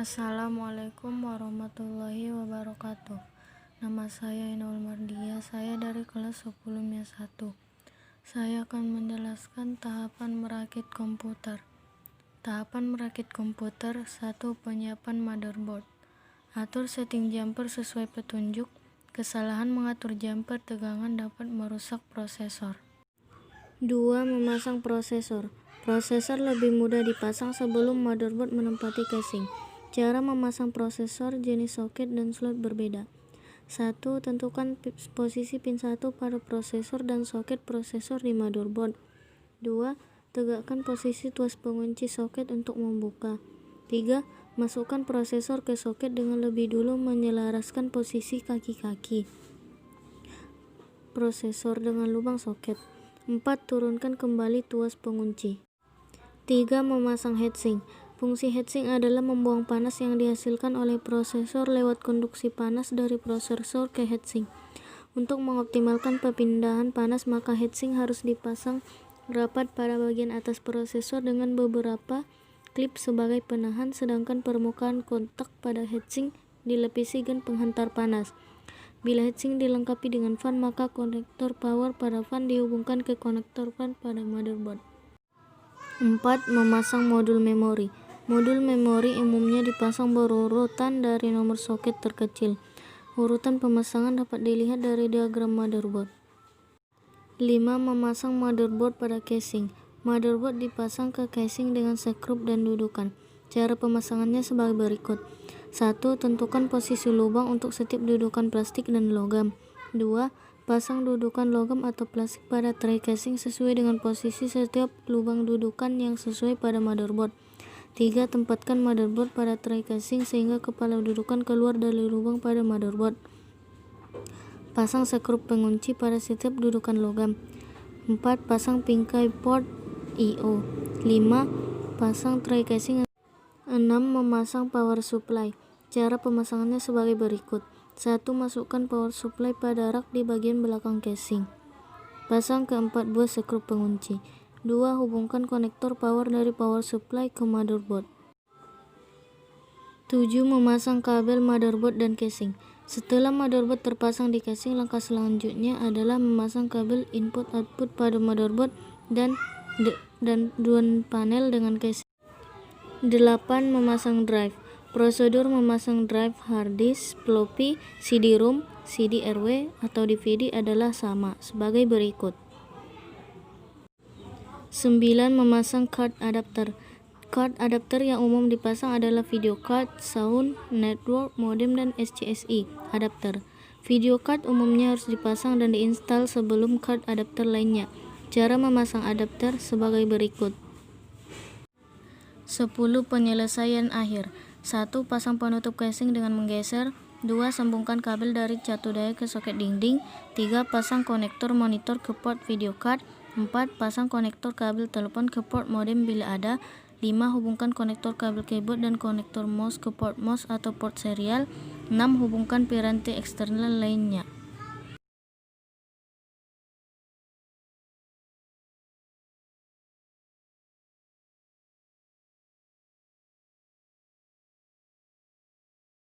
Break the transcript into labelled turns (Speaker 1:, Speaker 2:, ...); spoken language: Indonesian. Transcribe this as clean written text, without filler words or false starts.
Speaker 1: Assalamualaikum warahmatullahi wabarakatuh. Nama saya Inul Mardia, saya dari kelas 10 MIA 1. Saya akan menjelaskan tahapan merakit komputer. Tahapan merakit komputer: 1. Penyiapan motherboard. Atur setting jumper sesuai petunjuk. Kesalahan mengatur jumper tegangan dapat merusak prosesor. 2. Memasang prosesor. Prosesor lebih mudah dipasang sebelum motherboard menempati casing. Cara memasang prosesor, jenis soket dan slot berbeda. 1. Tentukan posisi pin 1 pada prosesor dan soket prosesor di motherboard. 2. Tegakkan posisi tuas pengunci soket untuk membuka. 3. Masukkan prosesor ke soket dengan lebih dulu menyelaraskan posisi kaki-kaki prosesor dengan lubang soket. 4. Turunkan kembali tuas pengunci. 3. Memasang heatsink. Fungsi heatsink adalah membuang panas yang dihasilkan oleh prosesor lewat konduksi panas dari prosesor ke heatsink. Untuk mengoptimalkan perpindahan panas, maka heatsink harus dipasang rapat pada bagian atas prosesor dengan beberapa klip sebagai penahan, sedangkan permukaan kontak pada heatsink dilapisi gen penghantar panas. Bila heatsink dilengkapi dengan fan, maka konektor power pada fan dihubungkan ke konektor fan pada motherboard. 4. Memasang modul memori. Modul memori umumnya dipasang berurutan dari nomor soket terkecil. Urutan pemasangan dapat dilihat dari diagram motherboard. 5. Memasang motherboard pada casing. Motherboard dipasang ke casing dengan skrup dan dudukan. Cara pemasangannya sebagai berikut. 1. Tentukan posisi lubang untuk setiap dudukan plastik dan logam. 2. Pasang dudukan logam atau plastik pada tray casing sesuai dengan posisi setiap lubang dudukan yang sesuai pada motherboard. 3. Tempatkan motherboard pada tray casing sehingga kepala dudukan keluar dari lubang pada motherboard. Pasang skrup pengunci pada setiap dudukan logam. 4. Pasang bingkai port I/O. 5. Pasang tray casing. 6. Memasang power supply. Cara pemasangannya sebagai berikut. 1. Masukkan power supply pada rak di bagian belakang casing. Pasang ke 4 buah skrup pengunci. 2. Hubungkan konektor power dari power supply ke motherboard. 7. Memasang kabel motherboard dan casing. Setelah motherboard terpasang di casing, langkah selanjutnya adalah memasang kabel input-output pada motherboard dan dua panel dengan casing. 8. Memasang drive. Prosedur memasang drive hard disk, floppy, CD-ROM, CD-RW, atau DVD adalah sama, sebagai berikut. 9. Memasang card adapter. Card adapter yang umum dipasang adalah video card, sound, network, modem, dan SCSI adapter. Video card umumnya harus dipasang dan diinstal sebelum card adapter lainnya. Cara memasang adapter sebagai berikut. 10. Penyelesaian akhir. 1. Pasang penutup casing dengan menggeser. 2. Sambungkan kabel dari catu daya ke soket dinding. 3. Pasang konektor monitor ke port video card. 4. Pasang konektor kabel telepon ke port modem bila ada. 5. Hubungkan konektor kabel keyboard dan konektor mouse ke port mouse atau port serial. 6. Hubungkan piranti eksternal lainnya.